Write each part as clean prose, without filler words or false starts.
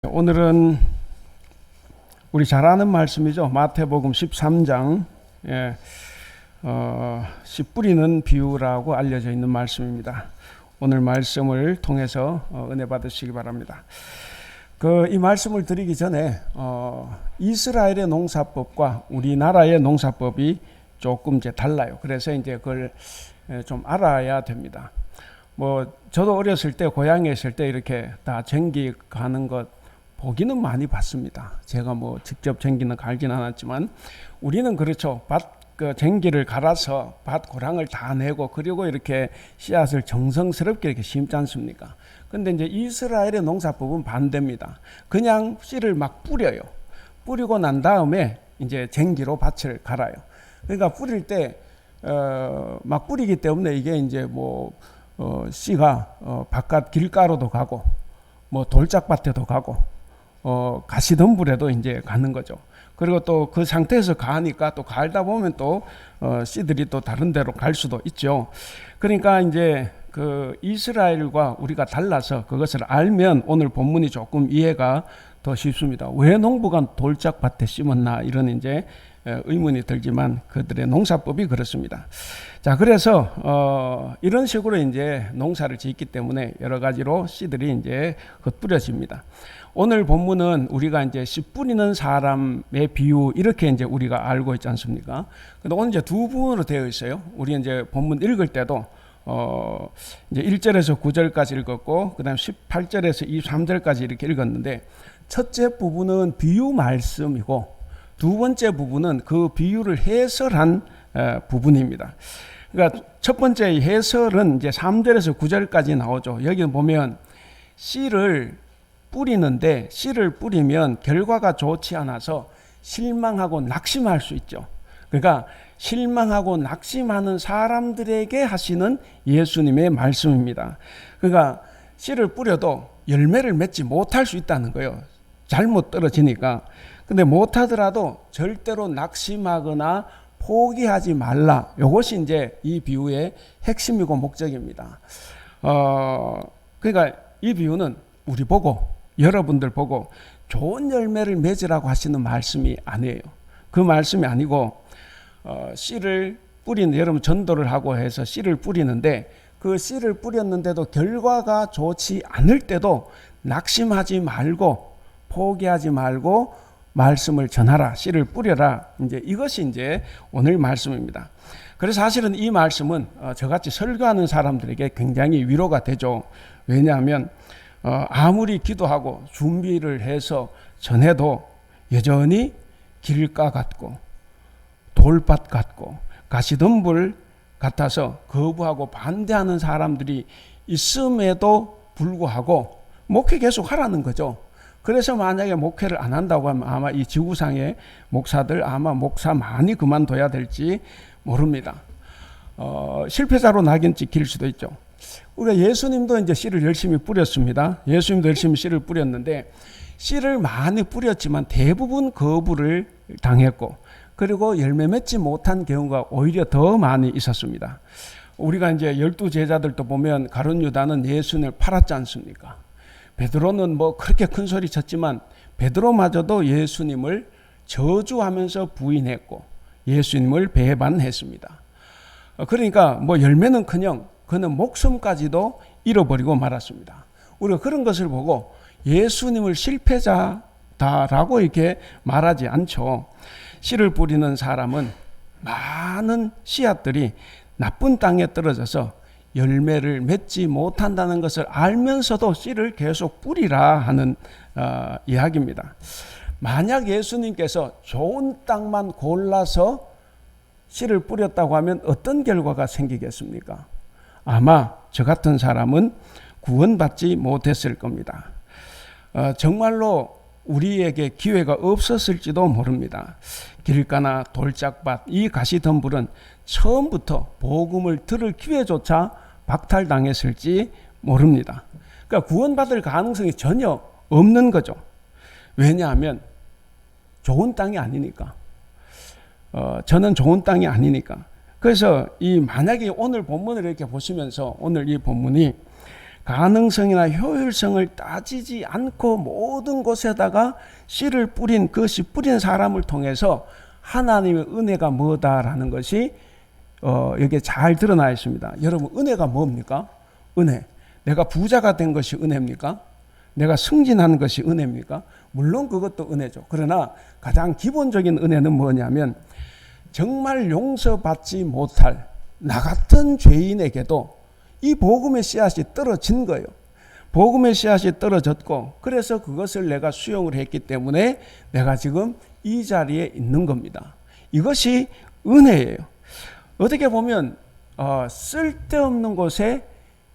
오늘은 우리 잘 아는 말씀이죠. 마태복음 13장 씨 뿌리는 비유라고 알려져 있는 말씀입니다. 오늘 말씀을 통해서 은혜 받으시기 바랍니다. 이 말씀을 드리기 전에 이스라엘의 농사법과 우리나라의 농사법이 조금 이제 달라요. 그래서 이제 그걸 좀 알아야 됩니다. 저도 어렸을 때 고향에 있을 때 이렇게 다 쟁기 가는 것 보기는 많이 봤습니다. 제가 직접 쟁기는 갈진 않았지만 우리는 그렇죠. 쟁기를 갈아서 밭 고랑을 다 내고 그리고 이렇게 씨앗을 정성스럽게 이렇게 심지 않습니까? 근데 이제 이스라엘의 농사법은 반대입니다. 그냥 씨를 막 뿌려요. 뿌리고 난 다음에 이제 쟁기로 밭을 갈아요. 그러니까 뿌릴 때 막 뿌리기 때문에 이게 이제 씨가 바깥 길가로도 가고 돌짝밭에도 가고 가시덤불에도 이제 가는 거죠. 그리고 또 그 상태에서 가니까 또 갈다 보면 또 씨들이 또 다른 데로 갈 수도 있죠. 그러니까 이제 그 이스라엘과 우리가 달라서 그것을 알면 오늘 본문이 조금 이해가 더 쉽습니다. 왜 농부가 돌짝밭에 심었나 이런 이제 의문이 들지만 그들의 농사법이 그렇습니다. 자, 그래서 이런 식으로 이제 농사를 짓기 때문에 여러 가지로 씨들이 이제 흩뿌려집니다. 오늘 본문은 우리가 이제 씨 뿌리는 사람의 비유 이렇게 이제 우리가 알고 있지 않습니까? 근데 오늘 이제 두 부분으로 되어 있어요. 우리 이제 본문 읽을 때도 이제 1절에서 9절까지 읽었고 그다음 18절에서 23절까지 이렇게 읽었는데 첫째 부분은 비유 말씀이고 두 번째 부분은 그 비유를 해설한 부분입니다. 그러니까 첫 번째 해설은 이제 3절에서 9절까지 나오죠. 여기 보면 씨를 뿌리는데 씨를 뿌리면 결과가 좋지 않아서 실망하고 낙심할 수 있죠. 그러니까 실망하고 낙심하는 사람들에게 하시는 예수님의 말씀입니다. 그러니까 씨를 뿌려도 열매를 맺지 못할 수 있다는 거예요. 잘못 떨어지니까. 근데 못하더라도 절대로 낙심하거나 포기하지 말라. 이것이 이제 이 비유의 핵심이고 목적입니다. 그러니까 이 비유는 우리 보고 여러분들 보고 좋은 열매를 맺으라고 하시는 말씀이 아니에요. 그 말씀이 아니고 씨를 뿌리는 여러분 전도를 하고 해서 씨를 뿌리는데 그 씨를 뿌렸는데도 결과가 좋지 않을 때도 낙심하지 말고 포기하지 말고 말씀을 전하라, 씨를 뿌려라. 이제 이것이 이제 오늘 말씀입니다. 그래서 사실은 이 말씀은 저같이 설교하는 사람들에게 굉장히 위로가 되죠. 왜냐하면 아무리 기도하고 준비를 해서 전해도 여전히 길가 같고 돌밭 같고 가시덤불 같아서 거부하고 반대하는 사람들이 있음에도 불구하고 목회 계속 하라는 거죠. 그래서 만약에 목회를 안 한다고 하면 아마 이 지구상의 목사들 아마 목사 많이 그만둬야 될지 모릅니다. 실패자로 낙인 찍힐 수도 있죠. 우리가 예수님도 이제 씨를 열심히 뿌렸습니다. 예수님도 열심히 씨를 뿌렸는데 씨를 많이 뿌렸지만 대부분 거부를 당했고 그리고 열매 맺지 못한 경우가 오히려 더 많이 있었습니다. 우리가 이제 12제자들도 보면 가룟 유다는 예수님을 팔았지 않습니까? 베드로는 그렇게 큰 소리 쳤지만 베드로마저도 예수님을 저주하면서 부인했고 예수님을 배반했습니다. 그러니까 열매는커녕 그는 목숨까지도 잃어버리고 말았습니다. 우리가 그런 것을 보고 예수님을 실패자다라고 이렇게 말하지 않죠. 씨를 뿌리는 사람은 많은 씨앗들이 나쁜 땅에 떨어져서 열매를 맺지 못한다는 것을 알면서도 씨를 계속 뿌리라 하는 이야기입니다. 만약 예수님께서 좋은 땅만 골라서 씨를 뿌렸다고 하면 어떤 결과가 생기겠습니까? 아마 저 같은 사람은 구원받지 못했을 겁니다. 정말로 우리에게 기회가 없었을지도 모릅니다. 길가나 돌짝밭, 이 가시덤불은 처음부터 복음을 들을 기회조차 박탈당했을지 모릅니다. 그러니까 구원받을 가능성이 전혀 없는 거죠. 왜냐하면 좋은 땅이 아니니까. 저는 좋은 땅이 아니니까. 그래서 만약에 오늘 본문을 이렇게 보시면서 오늘 이 본문이 가능성이나 효율성을 따지지 않고 모든 곳에다가 씨를 뿌린 그것이 뿌린 사람을 통해서 하나님의 은혜가 뭐다라는 것이 여기에 잘 드러나 있습니다. 여러분, 은혜가 뭡니까? 은혜. 내가 부자가 된 것이 은혜입니까? 내가 승진하는 것이 은혜입니까? 물론 그것도 은혜죠. 그러나 가장 기본적인 은혜는 뭐냐면 정말 용서받지 못할 나 같은 죄인에게도 이 복음의 씨앗이 떨어진 거예요. 복음의 씨앗이 떨어졌고 그래서 그것을 내가 수용을 했기 때문에 내가 지금 이 자리에 있는 겁니다. 이것이 은혜예요. 어떻게 보면 쓸데없는 곳에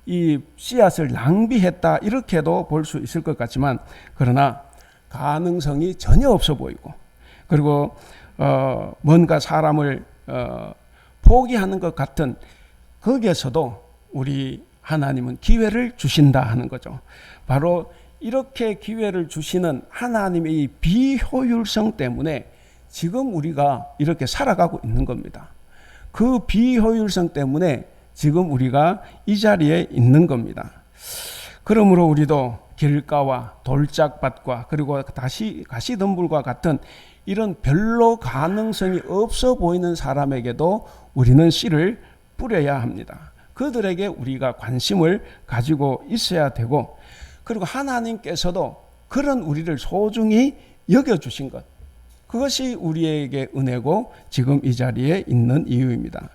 이 씨앗을 낭비했다 이렇게도 볼 수 있을 것 같지만 그러나 가능성이 전혀 없어 보이고 그리고 뭔가 사람을 포기하는 것 같은 거기에서도 우리 하나님은 기회를 주신다 하는 거죠. 바로 이렇게 기회를 주시는 하나님의 이 비효율성 때문에 지금 우리가 이렇게 살아가고 있는 겁니다. 그 비효율성 때문에 지금 우리가 이 자리에 있는 겁니다. 그러므로 우리도 길가와 돌짝밭과 그리고 가시덤불과 같은 이런 별로 가능성이 없어 보이는 사람에게도 우리는 씨를 뿌려야 합니다. 그들에게 우리가 관심을 가지고 있어야 되고 그리고 하나님께서도 그런 우리를 소중히 여겨주신 것 그것이 우리에게 은혜고 지금 이 자리에 있는 이유입니다.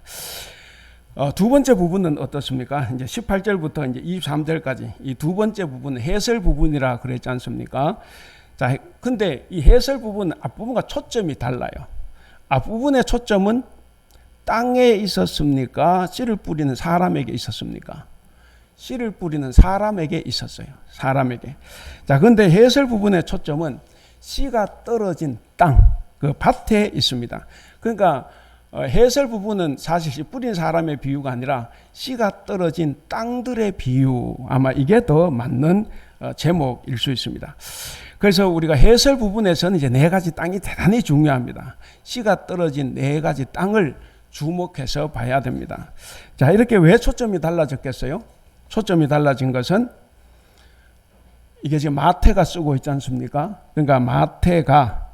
두 번째 부분은 어떻습니까? 이제 18절부터 이제 23절까지 이 두 번째 부분은 해설 부분이라 그랬지 않습니까? 자, 근데 이 해설 부분 앞부분과 초점이 달라요. 앞부분의 초점은 땅에 있었습니까? 씨를 뿌리는 사람에게 있었습니까? 씨를 뿌리는 사람에게 있었어요. 사람에게. 자, 근데 해설 부분의 초점은 씨가 떨어진 땅, 그 밭에 있습니다. 그러니까 해설 부분은 사실 씨 뿌린 사람의 비유가 아니라 씨가 떨어진 땅들의 비유, 아마 이게 더 맞는 제목일 수 있습니다. 그래서 우리가 해설 부분에서는 이제 네 가지 땅이 대단히 중요합니다. 씨가 떨어진 네 가지 땅을 주목해서 봐야 됩니다. 자, 이렇게 왜 초점이 달라졌겠어요? 초점이 달라진 것은 이게 지금 마태가 쓰고 있지 않습니까? 그러니까 마태가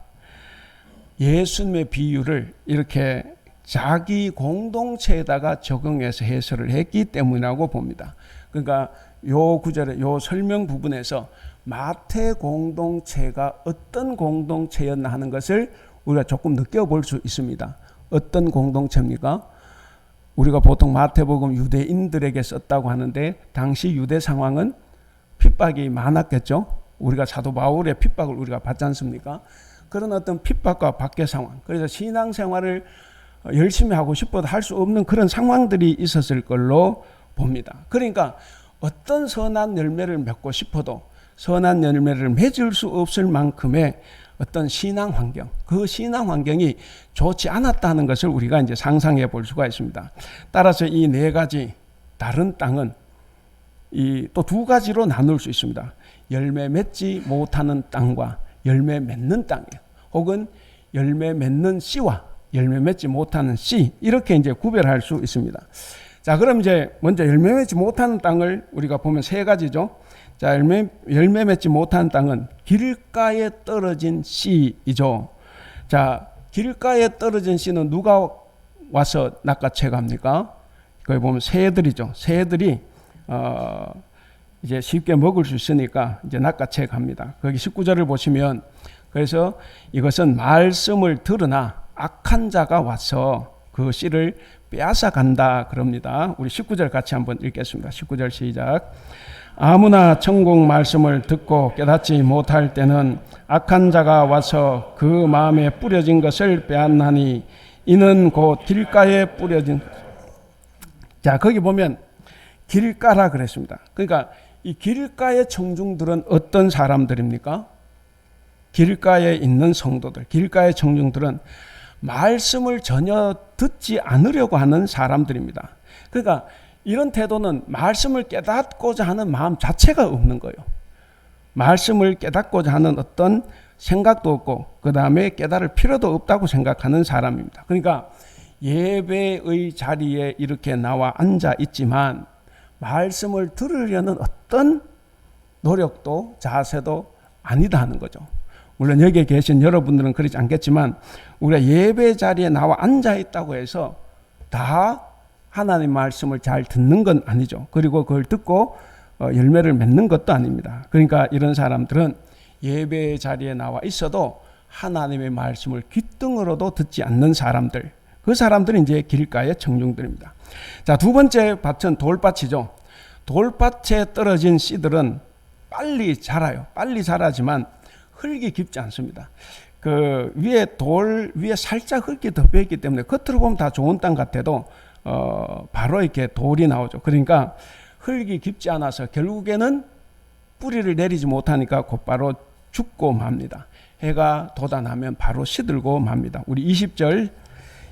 예수님의 비유를 이렇게 자기 공동체에다가 적용해서 해설을 했기 때문이라고 봅니다. 그러니까 요 구절의 요 설명 부분에서 마태 공동체가 어떤 공동체였나 하는 것을 우리가 조금 느껴볼 수 있습니다. 어떤 공동체입니까? 우리가 보통 마태복음 유대인들에게 썼다고 하는데 당시 유대 상황은 핍박이 많았겠죠. 우리가 사도 바울의 핍박을 우리가 받지 않습니까? 그런 어떤 핍박과 박해 상황, 그래서 신앙생활을 열심히 하고 싶어도 할 수 없는 그런 상황들이 있었을 걸로 봅니다. 그러니까 어떤 선한 열매를 맺고 싶어도 선한 열매를 맺을 수 없을 만큼의 어떤 신앙 환경, 그 신앙 환경이 좋지 않았다는 것을 우리가 이제 상상해 볼 수가 있습니다. 따라서 이 네 가지 다른 땅은 이 또 두 가지로 나눌 수 있습니다. 열매 맺지 못하는 땅과 열매 맺는 땅이에요. 혹은 열매 맺는 씨와 열매 맺지 못하는 씨, 이렇게 이제 구별할 수 있습니다. 자, 그럼 이제 먼저 열매 맺지 못하는 땅을 우리가 보면 세 가지죠. 자, 열매 맺지 못하는 땅은 길가에 떨어진 씨이죠. 자, 길가에 떨어진 씨는 누가 와서 낚아채 갑니까? 거기 보면 새들이죠. 새들이 이제 쉽게 먹을 수 있으니까 이제 낚아채 갑니다. 거기 19절을 보시면 그래서 이것은 말씀을 들으나 악한 자가 와서 그 씨를 빼앗아 간다 그럽니다. 우리 19절 같이 한번 읽겠습니다. 19절 시작. 아무나 천국 말씀을 듣고 깨닫지 못할 때는 악한 자가 와서 그 마음에 뿌려진 것을 빼앗나니 이는 곧 길가에 뿌려진. 자, 거기 보면 길가라 그랬습니다. 그러니까 이 길가의 청중들은 어떤 사람들입니까? 길가에 있는 성도들, 길가의 청중들은 말씀을 전혀 듣지 않으려고 하는 사람들입니다. 그러니까 이런 태도는 말씀을 깨닫고자 하는 마음 자체가 없는 거예요. 말씀을 깨닫고자 하는 어떤 생각도 없고 그 다음에 깨달을 필요도 없다고 생각하는 사람입니다. 그러니까 예배의 자리에 이렇게 나와 앉아 있지만 말씀을 들으려는 어떤 노력도 자세도 아니다 하는 거죠. 물론 여기에 계신 여러분들은 그렇지 않겠지만 우리가 예배 자리에 나와 앉아 있다고 해서 다 하나님 말씀을 잘 듣는 건 아니죠. 그리고 그걸 듣고 열매를 맺는 것도 아닙니다. 그러니까 이런 사람들은 예배 자리에 나와 있어도 하나님의 말씀을 귓등으로도 듣지 않는 사람들, 그 사람들이 이제 길가의 청중들입니다. 자, 두 번째 밭은 돌밭이죠. 돌밭에 떨어진 씨들은 빨리 자라요. 빨리 자라지만 흙이 깊지 않습니다. 그 돌 위에 살짝 흙이 덮여 있기 때문에 겉으로 보면 다 좋은 땅 같아도 바로 이렇게 돌이 나오죠. 그러니까 흙이 깊지 않아서 결국에는 뿌리를 내리지 못하니까 곧바로 죽고 맙니다. 해가 돋아나면 바로 시들고 맙니다. 우리 20절,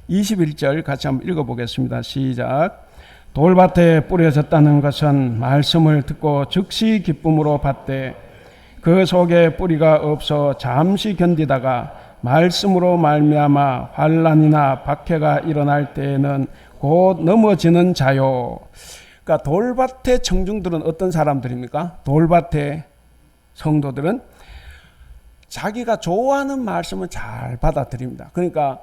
21절 같이 한번 읽어보겠습니다. 시작. 돌밭에 뿌려졌다는 것은 말씀을 듣고 즉시 기쁨으로 받되 그 속에 뿌리가 없어 잠시 견디다가 말씀으로 말미암아 환난이나 박해가 일어날 때에는 곧 넘어지는 자요. 그러니까 돌밭의 청중들은 어떤 사람들입니까? 돌밭의 성도들은 자기가 좋아하는 말씀은 잘 받아들입니다. 그러니까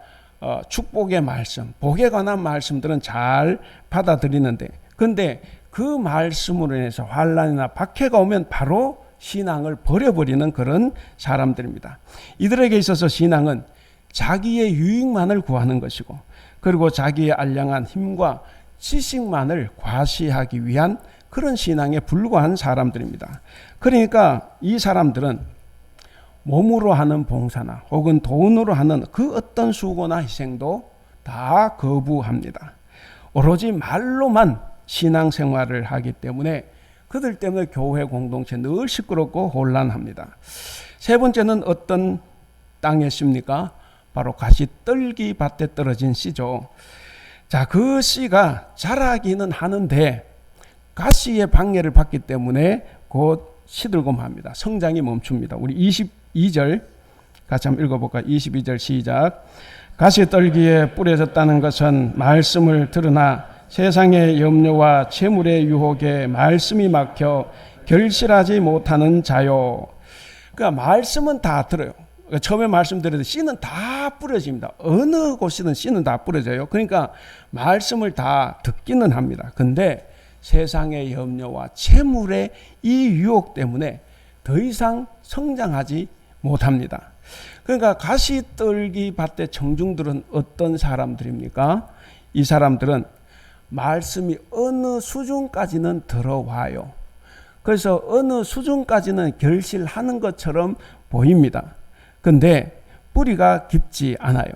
축복의 말씀, 복에 관한 말씀들은 잘 받아들이는데, 근데 그 말씀으로 인해서 환난이나 박해가 오면 바로 신앙을 버려버리는 그런 사람들입니다. 이들에게 있어서 신앙은 자기의 유익만을 구하는 것이고, 그리고 자기의 알량한 힘과 지식만을 과시하기 위한 그런 신앙에 불과한 사람들입니다. 그러니까 이 사람들은 몸으로 하는 봉사나 혹은 돈으로 하는 그 어떤 수고나 희생도 다 거부합니다. 오로지 말로만 신앙생활을 하기 때문에 그들 때문에 교회 공동체 늘 시끄럽고 혼란합니다. 세 번째는 어떤 땅에 심니까? 바로 가시떨기 밭에 떨어진 씨죠. 자, 그 씨가 자라기는 하는데 가시의 방해를 받기 때문에 곧 시들고 맙니다. 성장이 멈춥니다. 우리 22절 같이 한번 읽어볼까요? 22절 시작. 가시떨기에 뿌려졌다는 것은 말씀을 들으나 세상의 염려와 재물의 유혹에 말씀이 막혀 결실하지 못하는 자요. 그러니까 말씀은 다 들어요. 처음에 말씀드렸듯이 씨는 다 뿌려집니다. 어느 곳이든 씨는 다 뿌려져요. 그러니까 말씀을 다 듣기는 합니다. 근데 세상의 염려와 재물의 이 유혹 때문에 더 이상 성장하지 못합니다. 그러니까 가시떨기 밭의 청중들은 어떤 사람들입니까? 이 사람들은 말씀이 어느 수준까지는 들어와요. 그래서 어느 수준까지는 결실하는 것처럼 보입니다. 근데 뿌리가 깊지 않아요.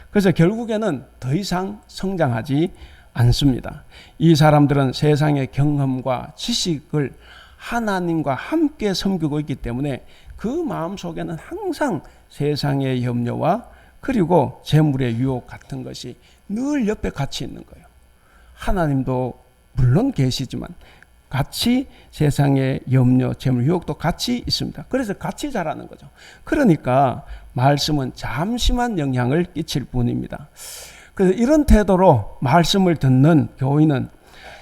그래서 결국에는 더 이상 성장하지 않습니다. 이 사람들은 세상의 경험과 지식을 하나님과 함께 섬기고 있기 때문에 그 마음속에는 항상 세상의 염려와 그리고 재물의 유혹 같은 것이 늘 옆에 같이 있는 거예요. 하나님도 물론 계시지만 같이 세상의 염려, 재물, 유혹도 같이 있습니다. 그래서 같이 자라는 거죠. 그러니까 말씀은 잠시만 영향을 끼칠 뿐입니다. 그래서 이런 태도로 말씀을 듣는 교인은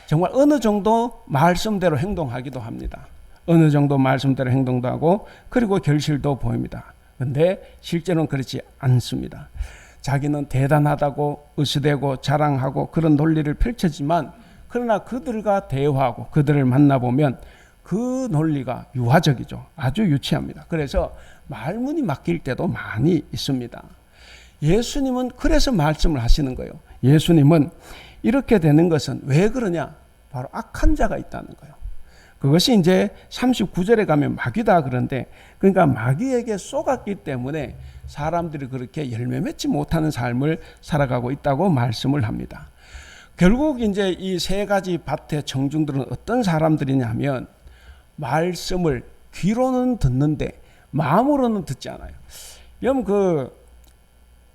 정말 어느 정도 말씀대로 행동하기도 합니다. 어느 정도 말씀대로 행동도 하고 그리고 결실도 보입니다. 그런데 실제로는 그렇지 않습니다. 자기는 대단하다고 의시되고 자랑하고 그런 논리를 펼치지만 그러나 그들과 대화하고 그들을 만나보면 그 논리가 유화적이죠. 아주 유치합니다. 그래서 말문이 막힐 때도 많이 있습니다. 예수님은 그래서 말씀을 하시는 거예요. 예수님은 이렇게 되는 것은 왜 그러냐? 바로 악한 자가 있다는 거예요. 그것이 이제 39절에 가면 마귀다 그런데, 그러니까 마귀에게 속았기 때문에 사람들이 그렇게 열매 맺지 못하는 삶을 살아가고 있다고 말씀을 합니다. 결국 이제 이 세 가지 밭의 청중들은 어떤 사람들이냐면 말씀을 귀로는 듣는데 마음으로는 듣지 않아요. 여러분 그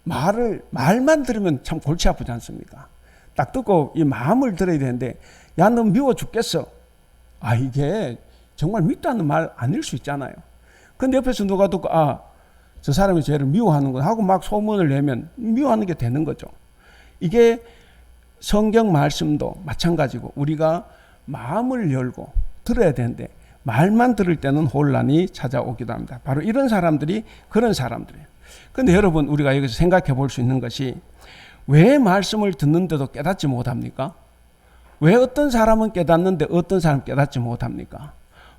말만 들으면 참 골치 아프지 않습니까? 딱 듣고 이 마음을 들어야 되는데, 야, 너 미워 죽겠어. 아, 이게 정말 밉다는 말 아닐 수 있잖아요. 근데 옆에서 누가 듣고, 아, 저 사람이 쟤를 미워하는구나 하고 막 소문을 내면 미워하는 게 되는 거죠. 이게 성경 말씀도 마찬가지고 우리가 마음을 열고 들어야 되는데 말만 들을 때는 혼란이 찾아오기도 합니다. 바로 이런 사람들이 그런 사람들이에요. 그런데 여러분, 우리가 여기서 생각해 볼 수 있는 것이, 왜 말씀을 듣는데도 깨닫지 못합니까? 왜 어떤 사람은 깨닫는데 어떤 사람은 깨닫지 못합니까?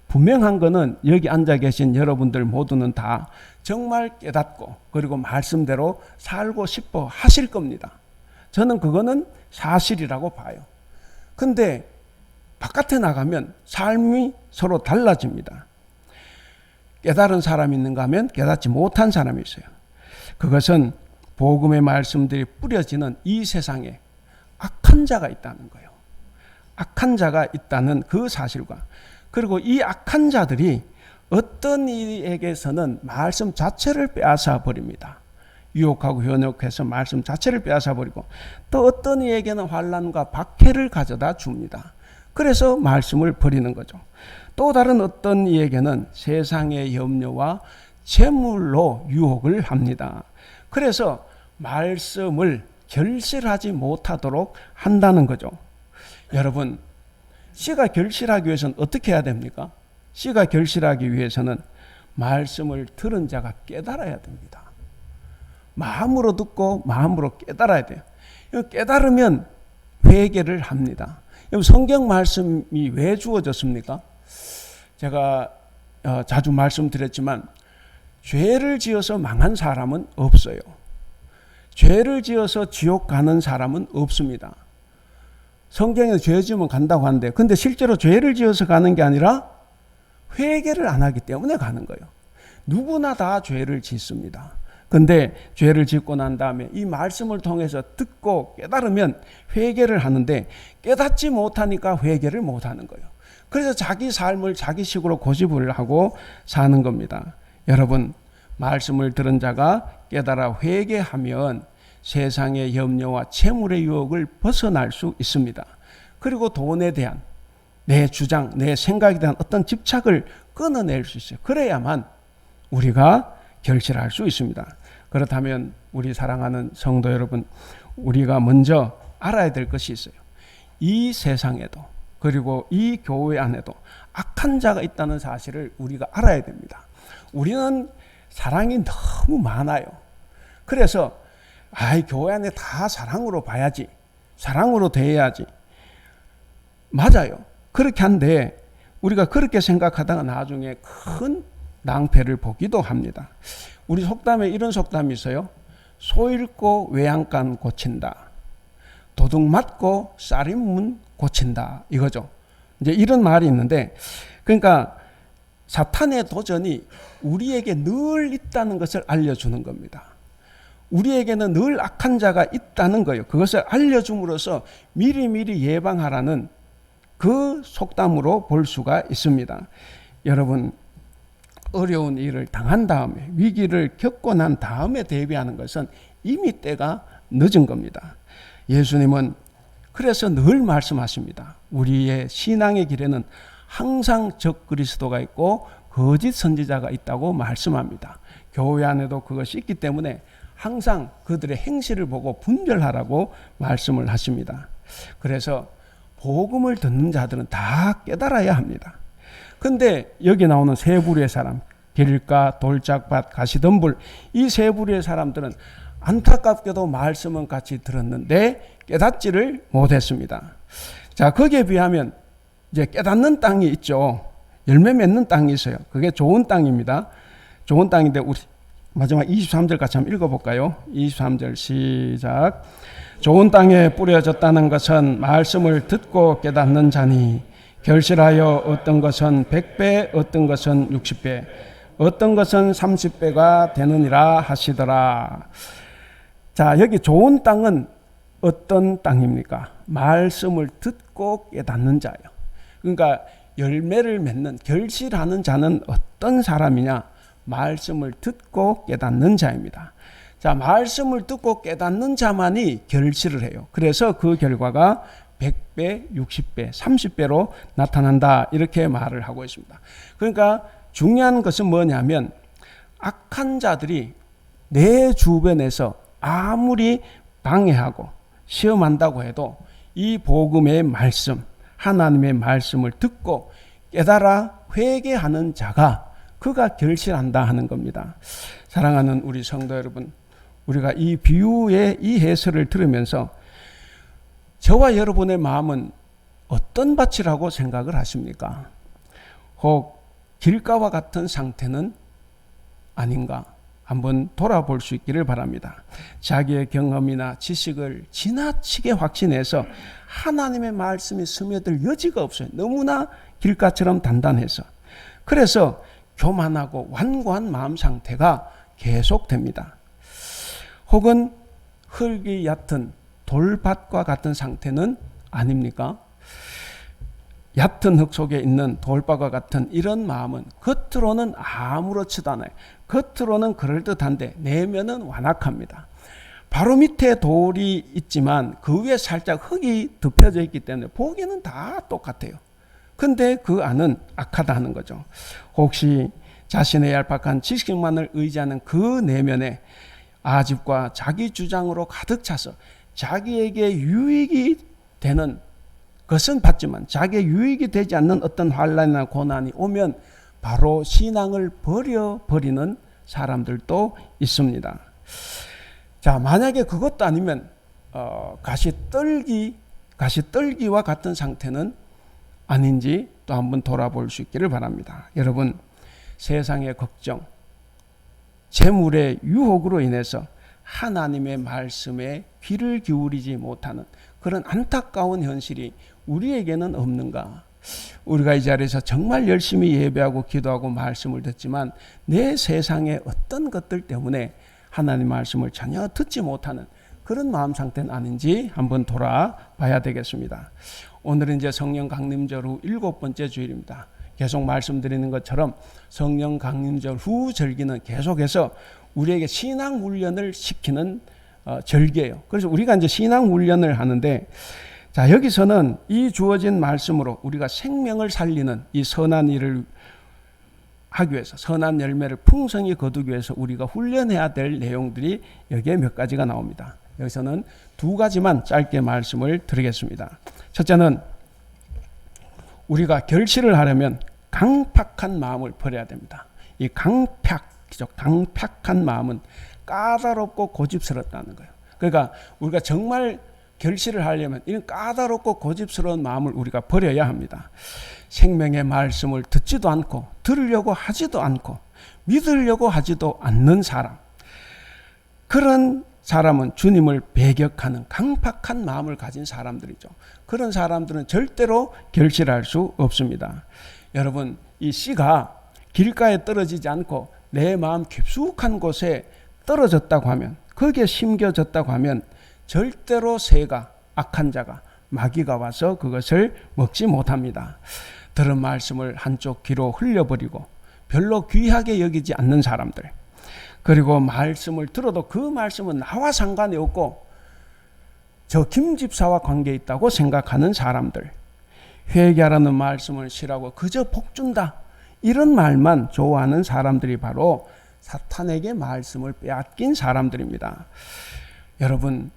분명한 것은 여기 앉아 계신 여러분들 모두는 다 정말 깨닫고 그리고 말씀대로 살고 싶어 하실 겁니다. 저는 그거는 사실이라고 봐요. 근데 바깥에 나가면 삶이 서로 달라집니다. 깨달은 사람이 있는가 하면 깨닫지 못한 사람이 있어요. 그것은 복음의 말씀들이 뿌려지는 이 세상에 악한 자가 있다는 거예요. 악한 자가 있다는 그 사실과, 그리고 이 악한 자들이 어떤 이에게서는 말씀 자체를 빼앗아 버립니다. 유혹하고 현혹해서 말씀 자체를 빼앗아 버리고, 또 어떤 이에게는 환난과 박해를 가져다 줍니다. 그래서 말씀을 버리는 거죠. 또 다른 어떤 이에게는 세상의 염려와 재물로 유혹을 합니다. 그래서 말씀을 결실하지 못하도록 한다는 거죠. 여러분, 씨가 결실하기 위해서는 어떻게 해야 됩니까? 씨가 결실하기 위해서는 말씀을 들은 자가 깨달아야 됩니다. 마음으로 듣고 마음으로 깨달아야 돼요. 깨달으면 회개를 합니다. 성경 말씀이 왜 주어졌습니까? 제가 자주 말씀드렸지만, 죄를 지어서 망한 사람은 없어요. 죄를 지어서 지옥 가는 사람은 없습니다. 성경에 죄 지으면 간다고 하는데, 근데 실제로 죄를 지어서 가는 게 아니라 회개를 안 하기 때문에 가는 거예요. 누구나 다 죄를 짓습니다. 근데 죄를 짓고 난 다음에 이 말씀을 통해서 듣고 깨달으면 회개를 하는데, 깨닫지 못하니까 회개를 못 하는 거예요. 그래서 자기 삶을 자기식으로 고집을 하고 사는 겁니다. 여러분, 말씀을 들은 자가 깨달아 회개하면 세상의 염려와 채물의 유혹을 벗어날 수 있습니다. 그리고 돈에 대한 내 주장, 내 생각에 대한 어떤 집착을 끊어낼 수 있어요. 그래야만 우리가 결실할 수 있습니다. 그렇다면 우리 사랑하는 성도 여러분, 우리가 먼저 알아야 될 것이 있어요. 이 세상에도, 그리고 이 교회 안에도 악한 자가 있다는 사실을 우리가 알아야 됩니다. 우리는 사랑이 너무 많아요. 그래서 교회 안에 다 사랑으로 봐야지, 사랑으로 대해야지. 맞아요. 그렇게 한데 우리가 그렇게 생각하다가 나중에 큰 낭패를 보기도 합니다. 우리 속담에 이런 속담이 있어요. 소 잃고 외양간 고친다. 도둑 맞고 쌀인문 고친다. 이거죠. 이제 이런 말이 있는데, 그러니까 사탄의 도전이 우리에게 늘 있다는 것을 알려주는 겁니다. 우리에게는 늘 악한 자가 있다는 거예요. 그것을 알려줌으로써 미리미리 예방하라는 그 속담으로 볼 수가 있습니다. 여러분, 어려운 일을 당한 다음에, 위기를 겪고 난 다음에 대비하는 것은 이미 때가 늦은 겁니다. 예수님은 그래서 늘 말씀하십니다. 우리의 신앙의 길에는 항상 적그리스도가 있고 거짓 선지자가 있다고 말씀합니다. 교회 안에도 그것이 있기 때문에 항상 그들의 행실을 보고 분별하라고 말씀을 하십니다. 그래서 복음을 듣는 자들은 다 깨달아야 합니다. 근데 여기 나오는 세 부류의 사람, 길가, 돌짝밭, 가시덤불, 이 세 부류의 사람들은 안타깝게도 말씀은 같이 들었는데 깨닫지를 못했습니다. 자, 거기에 비하면 이제 깨닫는 땅이 있죠. 열매 맺는 땅이 있어요. 그게 좋은 땅입니다. 좋은 땅인데 우리 마지막 23절 같이 한번 읽어볼까요? 23절 시작. 좋은 땅에 뿌려졌다는 것은 말씀을 듣고 깨닫는 자니 결실하여 어떤 것은 100배, 어떤 것은 60배, 어떤 것은 30배가 되느니라 하시더라. 자, 여기 좋은 땅은 어떤 땅입니까? 말씀을 듣고 깨닫는 자예요. 그러니까 열매를 맺는, 결실하는 자는 어떤 사람이냐? 말씀을 듣고 깨닫는 자입니다. 자, 말씀을 듣고 깨닫는 자만이 결실을 해요. 그래서 그 결과가 100배, 60배, 30배로 나타난다, 이렇게 말을 하고 있습니다. 그러니까 중요한 것은 뭐냐면, 악한 자들이 내 주변에서 아무리 방해하고 시험한다고 해도 이 복음의 말씀, 하나님의 말씀을 듣고 깨달아 회개하는 자가 그가 결실한다 하는 겁니다. 사랑하는 우리 성도 여러분, 우리가 이 비유의 이 해설을 들으면서 저와 여러분의 마음은 어떤 밭이라고 생각을 하십니까? 혹 길가와 같은 상태는 아닌가? 한번 돌아볼 수 있기를 바랍니다. 자기의 경험이나 지식을 지나치게 확신해서 하나님의 말씀이 스며들 여지가 없어요. 너무나 길가처럼 단단해서. 그래서 교만하고 완고한 마음 상태가 계속됩니다. 혹은 흙이 얕은 돌밭과 같은 상태는 아닙니까? 얕은 흙 속에 있는 돌밭과 같은 이런 마음은 겉으로는 아무렇지도 않아요. 겉으로는 그럴듯한데 내면은 완악합니다. 바로 밑에 돌이 있지만 그 위에 살짝 흙이 덮여져 있기 때문에 보기에는 다 똑같아요. 근데 그 안은 악하다 하는 거죠. 혹시 자신의 얄팍한 지식만을 의지하는 그 내면에 아집과 자기 주장으로 가득 차서 자기에게 유익이 되는 것은 받지만 자기의 유익이 되지 않는 어떤 환난이나 고난이 오면 바로 신앙을 버려버리는 사람들도 있습니다. 자, 만약에 그것도 아니면 가시떨기와 같은 상태는 아닌지 또 한번 돌아볼 수 있기를 바랍니다. 여러분, 세상의 걱정, 재물의 유혹으로 인해서 하나님의 말씀에 귀를 기울이지 못하는 그런 안타까운 현실이 우리에게는 없는가? 우리가 이 자리에서 정말 열심히 예배하고 기도하고 말씀을 듣지만 내 세상의 어떤 것들 때문에 하나님 말씀을 전혀 듣지 못하는 그런 마음 상태는 아닌지 한번 돌아봐야 되겠습니다. 오늘은 이제 성령 강림절 후 7번째 주일입니다. 계속 말씀드리는 것처럼 성령 강림절 후 절기는 계속해서 우리에게 신앙 훈련을 시키는 절기예요. 그래서 우리가 이제 신앙 훈련을 하는데, 자, 여기서는 이 주어진 말씀으로 우리가 생명을 살리는 이 선한 일을 하기 위해서, 선한 열매를 풍성히 거두기 위해서 우리가 훈련해야 될 내용들이 여기에 몇 가지가 나옵니다. 여기서는 2가지만 짧게 말씀을 드리겠습니다. 첫째는 우리가 결실을 하려면 강팍한 마음을 버려야 됩니다. 이 강팍한 마음은 까다롭고 고집스럽다는 거예요. 그러니까 우리가 정말 결실을 하려면 이런 까다롭고 고집스러운 마음을 우리가 버려야 합니다. 생명의 말씀을 듣지도 않고 들으려고 하지도 않고 믿으려고 하지도 않는 사람, 그런 사람은 주님을 배격하는 강팍한 마음을 가진 사람들이죠. 그런 사람들은 절대로 결실할 수 없습니다. 여러분, 이 씨가 길가에 떨어지지 않고 내 마음 깊숙한 곳에 떨어졌다고 하면, 거기에 심겨졌다고 하면 절대로 새가, 악한 자가, 마귀가 와서 그것을 먹지 못합니다. 들은 말씀을 한쪽 귀로 흘려버리고 별로 귀하게 여기지 않는 사람들, 그리고 말씀을 들어도 그 말씀은 나와 상관이 없고 저 김 집사와 관계 있다고 생각하는 사람들, 회개하라는 말씀을 싫어하고 그저 복준다, 이런 말만 좋아하는 사람들이 바로 사탄에게 말씀을 빼앗긴 사람들입니다. 여러분,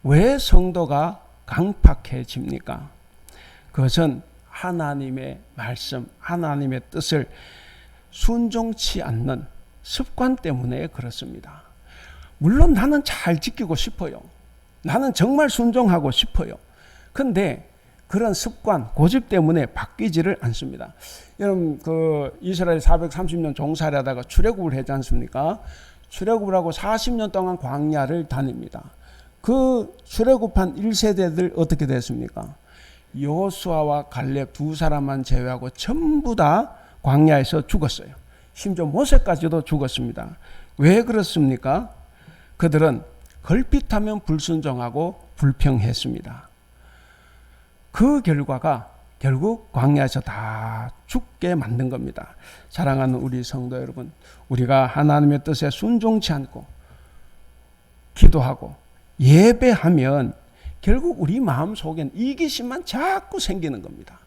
왜 성도가 강팍해집니까? 그것은 하나님의 말씀, 하나님의 뜻을 순종치 않는 습관 때문에 그렇습니다. 물론 나는 잘 지키고 싶어요. 나는 정말 순종하고 싶어요. 근데 그런 습관, 고집 때문에 바뀌지를 않습니다. 여러분, 이스라엘 430년 종살이 하다가 출애굽을 하지 않습니까? 출애굽을 하고 40년 동안 광야를 다닙니다. 그 출애굽한 1세대들 어떻게 됐습니까? 여호수아와 갈렙 2사람만 제외하고 전부 다 광야에서 죽었어요. 심지어 모세까지도 죽었습니다. 왜 그렇습니까? 그들은 걸핏하면 불순종하고 불평했습니다. 그 결과가 결국 광야에서 다 죽게 만든 겁니다. 사랑하는 우리 성도 여러분, 우리가 하나님의 뜻에 순종치 않고 기도하고 예배하면 결국 우리 마음속엔 이기심만 자꾸 생기는 겁니다.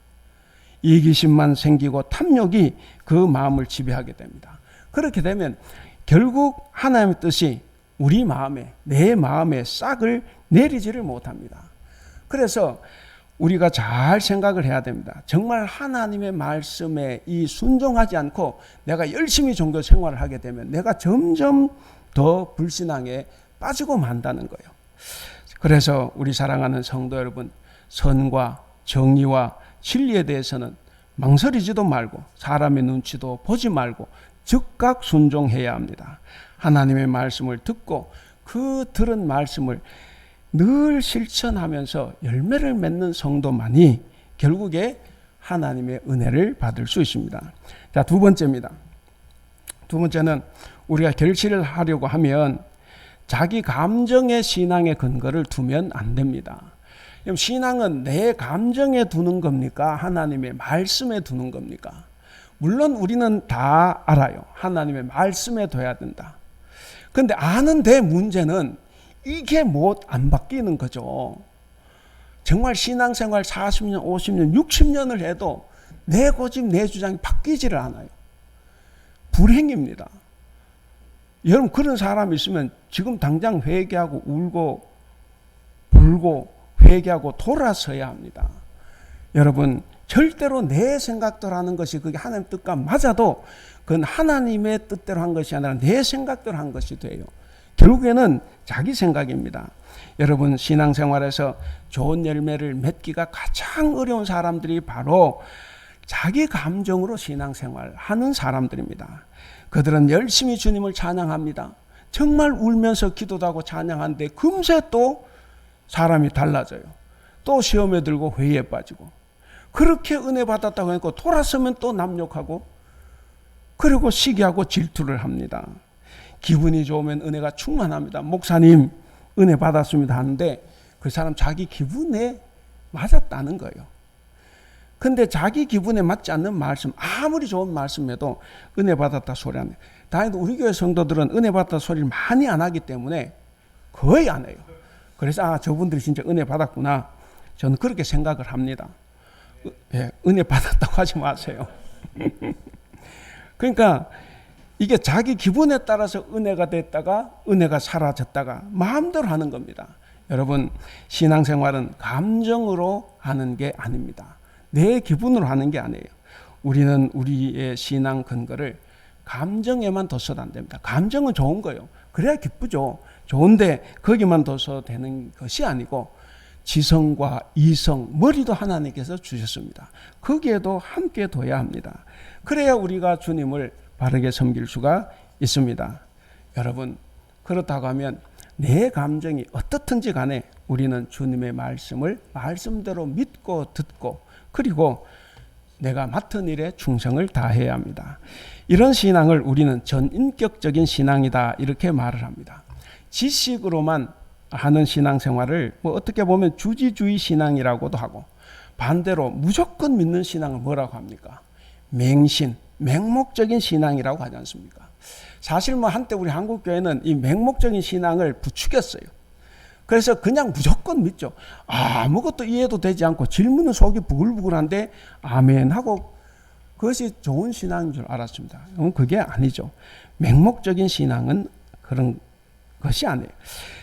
이기심만 생기고 탐욕이 그 마음을 지배하게 됩니다. 그렇게 되면 결국 하나님의 뜻이 우리 마음에, 내 마음에 싹을 내리지를 못합니다. 그래서 우리가 잘 생각을 해야 됩니다. 정말 하나님의 말씀에 이 순종하지 않고 내가 열심히 종교 생활을 하게 되면 내가 점점 더 불신앙에 빠지고 만다는 거예요. 그래서 우리 사랑하는 성도 여러분, 선과 정의와 진리에 대해서는 망설이지도 말고 사람의 눈치도 보지 말고 즉각 순종해야 합니다. 하나님의 말씀을 듣고 그 들은 말씀을 늘 실천하면서 열매를 맺는 성도만이 결국에 하나님의 은혜를 받을 수 있습니다. 자, 두 번째입니다. 두 번째는 우리가 결실을 하려고 하면 자기 감정의 신앙의 근거를 두면 안 됩니다. 신앙은 내 감정에 두는 겁니까? 하나님의 말씀에 두는 겁니까? 물론 우리는 다 알아요. 하나님의 말씀에 둬야 된다. 그런데 아는데 문제는 이게 못 안 바뀌는 거죠. 정말 신앙생활 40년, 50년, 60년을 해도 내 고집, 내 주장이 바뀌지를 않아요. 불행입니다. 여러분 그런 사람이 있으면 지금 당장 회개하고 울고 불고 회개하고 돌아서야 합니다. 여러분 절대로 내 생각대로 하는 것이 그게 하나님 뜻과 맞아도 그건 하나님의 뜻대로 한 것이 아니라 내 생각대로 한 것이 돼요. 결국에는 자기 생각입니다. 여러분 신앙생활에서 좋은 열매를 맺기가 가장 어려운 사람들이 바로 자기 감정으로 신앙생활 하는 사람들입니다. 그들은 열심히 주님을 찬양합니다. 정말 울면서 기도도 하고 찬양하는데 금세 또 사람이 달라져요. 또 시험에 들고 회의에 빠지고 그렇게 은혜 받았다고 하니까 돌아서면 또 남욕하고 그리고 시기하고 질투를 합니다. 기분이 좋으면 은혜가 충만합니다. 목사님 은혜 받았습니다 하는데 그 사람 자기 기분에 맞았다는 거예요. 근데 자기 기분에 맞지 않는 말씀, 아무리 좋은 말씀에도 은혜 받았다 소리 안 해요. 다행히도 우리 교회 성도들은 은혜 받았다 소리를 많이 안 하기 때문에 거의 안 해요. 그래서 저분들이 진짜 은혜 받았구나. 저는 그렇게 생각을 합니다. 예, 은혜 받았다고 하지 마세요. 그러니까 이게 자기 기분에 따라서 은혜가 됐다가 은혜가 사라졌다가 마음대로 하는 겁니다. 여러분 신앙생활은 감정으로 하는 게 아닙니다. 내 기분으로 하는 게 아니에요. 우리는 우리의 신앙 근거를 감정에만 둬서도 안 됩니다. 감정은 좋은 거예요. 그래야 기쁘죠. 좋은데 거기만 둬서 되는 것이 아니고 지성과 이성, 머리도 하나님께서 주셨습니다. 거기에도 함께 둬야 합니다. 그래야 우리가 주님을 바르게 섬길 수가 있습니다. 여러분 그렇다고 하면 내 감정이 어떻든지 간에 우리는 주님의 말씀을 말씀대로 믿고 듣고 그리고 내가 맡은 일에 충성을 다해야 합니다. 이런 신앙을 우리는 전인격적인 신앙이다 이렇게 말을 합니다. 지식으로만 하는 신앙생활을 어떻게 보면 주지주의 신앙이라고도 하고 반대로 무조건 믿는 신앙을 뭐라고 합니까? 맹신, 맹목적인 신앙이라고 하지 않습니까? 사실 한때 우리 한국교회는 이 맹목적인 신앙을 부추겼어요. 그래서 그냥 무조건 믿죠. 아무것도 이해도 되지 않고 질문은 속이 부글부글한데 아멘 하고 그것이 좋은 신앙인 줄 알았습니다. 그게 아니죠. 맹목적인 신앙은 그런 것이 아니에요.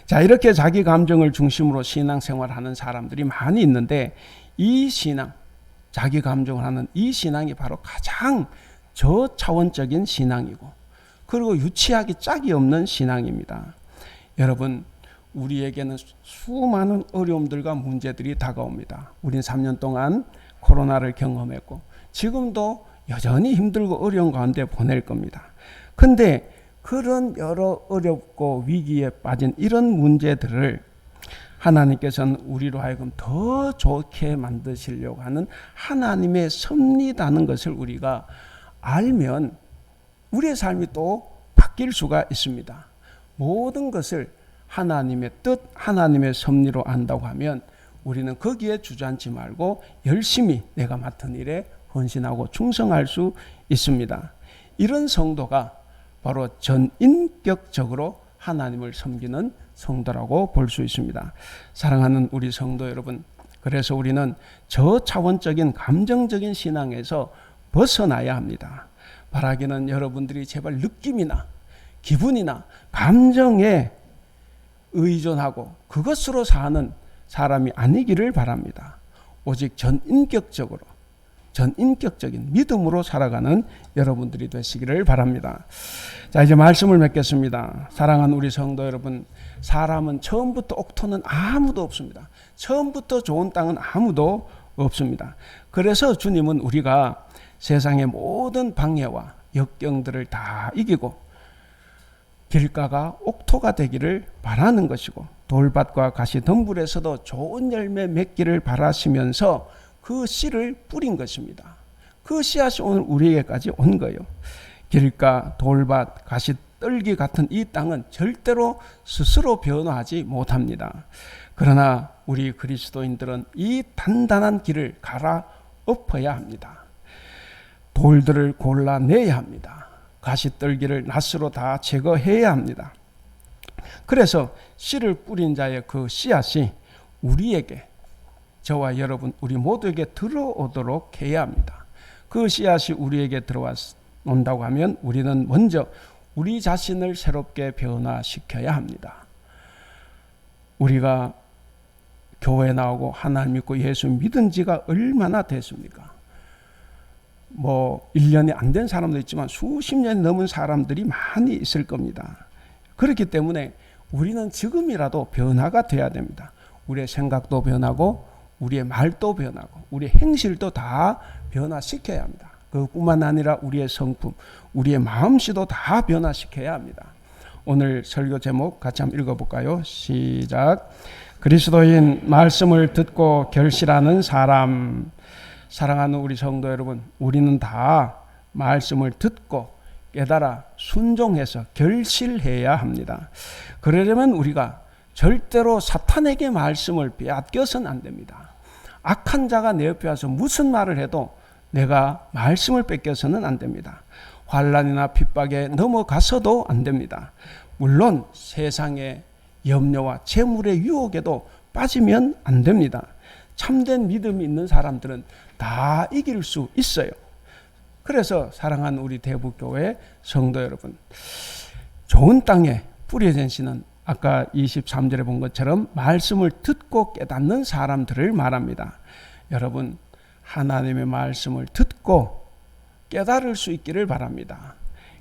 자, 이렇게 자기 감정을 중심으로 신앙생활하는 사람들이 많이 있는데 이 신앙, 자기 감정을 하는 이 신앙이 바로 가장 저차원적인 신앙이고 그리고 유치하기 짝이 없는 신앙입니다. 여러분 우리에게는 수많은 어려움들과 문제들이 다가옵니다. 우린 3년 동안 코로나를 경험했고 지금도 여전히 힘들고 어려운 가운데 보낼 겁니다. 그런데 그런 여러 어렵고 위기에 빠진 이런 문제들을 하나님께서는 우리로 하여금 더 좋게 만드시려고 하는 하나님의 섭리라는 것을 우리가 알면 우리의 삶이 또 바뀔 수가 있습니다. 모든 것을 하나님의 뜻, 하나님의 섭리로 안다고 하면 우리는 거기에 주저앉지 말고 열심히 내가 맡은 일에 헌신하고 충성할 수 있습니다. 이런 성도가 바로 전인격적으로 하나님을 섬기는 성도라고 볼 수 있습니다. 사랑하는 우리 성도 여러분, 그래서 우리는 저차원적인 감정적인 신앙에서 벗어나야 합니다. 바라기는 여러분들이 제발 느낌이나 기분이나 감정에 의존하고 그것으로 사는 사람이 아니기를 바랍니다. 오직 전인격적인 믿음으로 살아가는 여러분들이 되시기를 바랍니다. 자, 이제 말씀을 맺겠습니다. 사랑하는 우리 성도 여러분, 사람은 처음부터 옥토는 아무도 없습니다. 처음부터 좋은 땅은 아무도 없습니다. 그래서 주님은 우리가 세상의 모든 방해와 역경들을 다 이기고 길가가 옥토가 되기를 바라는 것이고, 돌밭과 가시덤불에서도 좋은 열매 맺기를 바라시면서 그 씨를 뿌린 것입니다. 그 씨앗이 오늘 우리에게까지 온 거예요. 길가, 돌밭, 가시떨기 같은 이 땅은 절대로 스스로 변화하지 못합니다. 그러나 우리 그리스도인들은 이 단단한 길을 갈아엎어야 합니다. 돌들을 골라내야 합니다. 가시떨기를 낫으로 다 제거해야 합니다. 그래서 씨를 뿌린 자의 그 씨앗이 우리에게, 저와 여러분, 우리 모두에게 들어오도록 해야 합니다. 그 씨앗이 우리에게 들어온다고 하면 우리는 먼저 우리 자신을 새롭게 변화시켜야 합니다. 우리가 교회 나오고 하나님 믿고 예수 믿은 지가 얼마나 됐습니까? 1년이 안 된 사람도 있지만 수십 년이 넘은 사람들이 많이 있을 겁니다. 그렇기 때문에 우리는 지금이라도 변화가 돼야 됩니다. 우리의 생각도 변하고 우리의 말도 변하고 우리의 행실도 다 변화시켜야 합니다. 그뿐만 아니라 우리의 성품, 우리의 마음씨도 다 변화시켜야 합니다. 오늘 설교 제목 같이 한번 읽어볼까요? 시작. 그리스도인 말씀을 듣고 결실하는 사람. 사랑하는 우리 성도 여러분, 우리는 다 말씀을 듣고 깨달아 순종해서 결실해야 합니다. 그러려면 우리가 절대로 사탄에게 말씀을 빼앗겨서는 안 됩니다. 악한 자가 내 옆에 와서 무슨 말을 해도 내가 말씀을 뺏겨서는 안 됩니다. 환난이나 핍박에 넘어가서도 안 됩니다. 물론 세상의 염려와 재물의 유혹에도 빠지면 안 됩니다. 참된 믿음이 있는 사람들은 다 이길 수 있어요. 그래서 사랑하는 우리 대부교회 성도 여러분, 좋은 땅에 뿌려진 씨는 아까 23절에 본 것처럼 말씀을 듣고 깨닫는 사람들을 말합니다. 여러분, 하나님의 말씀을 듣고 깨달을 수 있기를 바랍니다.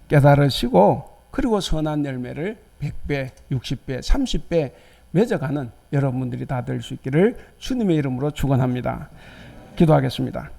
깨달으시고 그리고 선한 열매를 100배, 60배, 30배 맺어가는 여러분들이 다 될 수 있기를 주님의 이름으로 축원합니다. 기도하겠습니다.